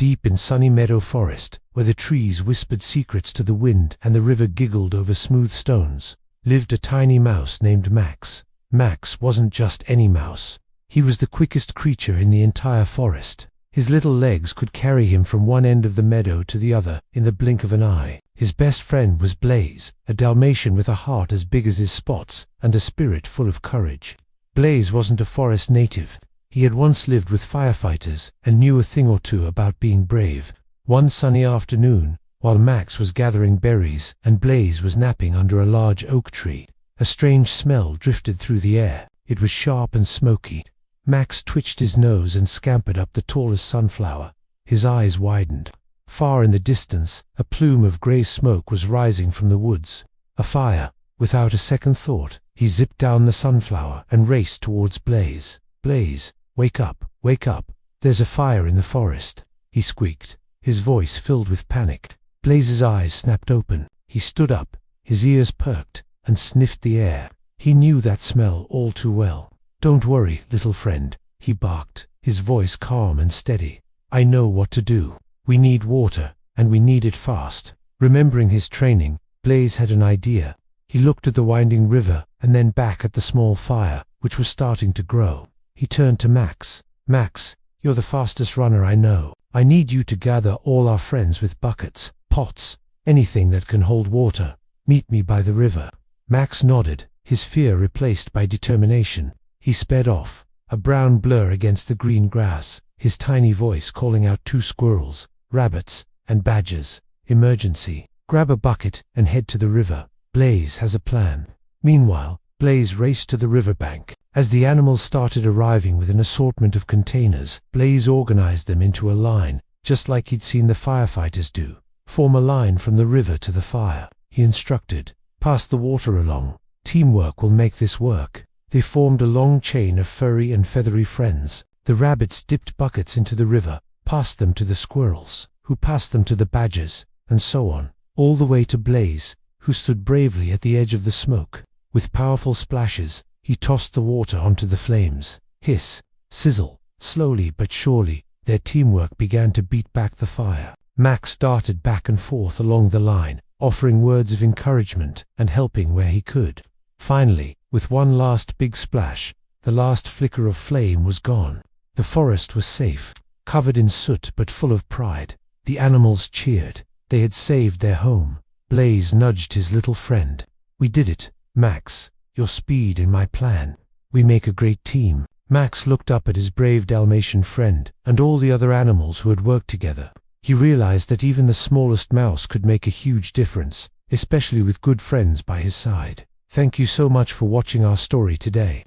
Deep in sunny meadow forest, where the trees whispered secrets to the wind and the river giggled over smooth stones, lived a tiny mouse named Max. Max wasn't just any mouse. He was the quickest creature in the entire forest. His little legs could carry him from one end of the meadow to the other in the blink of an eye. His best friend was Blaze, a Dalmatian with a heart as big as his spots and a spirit full of courage. Blaze wasn't a forest native. He had once lived with firefighters and knew a thing or two about being brave. One sunny afternoon, while Max was gathering berries and Blaze was napping under a large oak tree, a strange smell drifted through the air. It was sharp and smoky. Max twitched his nose and scampered up the tallest sunflower. His eyes widened. Far in the distance, a plume of grey smoke was rising from the woods. A fire. Without a second thought, he zipped down the sunflower and raced towards Blaze. "Blaze, wake up, wake up. There's a fire in the forest," he squeaked, his voice filled with panic. Blaze's eyes snapped open. He stood up, his ears perked, and sniffed the air. He knew that smell all too well. "Don't worry, little friend," he barked, his voice calm and steady. "I know what to do. We need water, and we need it fast." Remembering his training, Blaze had an idea. He looked at the winding river and then back at the small fire, which was starting to grow. He turned to Max. "Max, you're the fastest runner I know. I need you to gather all our friends with buckets, pots, anything that can hold water. Meet me by the river." Max nodded, his fear replaced by determination. He sped off, a brown blur against the green grass, his tiny voice calling out 2 squirrels, rabbits, and badgers. "Emergency. Grab a bucket and head to the river. Blaze has a plan." Meanwhile, Blaze raced to the riverbank. As the animals started arriving with an assortment of containers, Blaze organized them into a line, just like he'd seen the firefighters do. "Form a line from the river to the fire," he instructed. "Pass the water along. Teamwork will make this work." They formed a long chain of furry and feathery friends. The rabbits dipped buckets into the river, passed them to the squirrels, who passed them to the badgers, and so on, all the way to Blaze, who stood bravely at the edge of the smoke. With powerful splashes, he tossed the water onto the flames. Hiss, sizzle, slowly but surely, their teamwork began to beat back the fire. Max darted back and forth along the line, offering words of encouragement and helping where he could. Finally, with one last big splash, the last flicker of flame was gone. The forest was safe, covered in soot but full of pride. The animals cheered. They had saved their home. Blaze nudged his little friend. "We did it, Max. Your speed and my plan. We make a great team." Max looked up at his brave Dalmatian friend and all the other animals who had worked together. He realized that even the smallest mouse could make a huge difference, especially with good friends by his side. Thank you so much for watching our story today.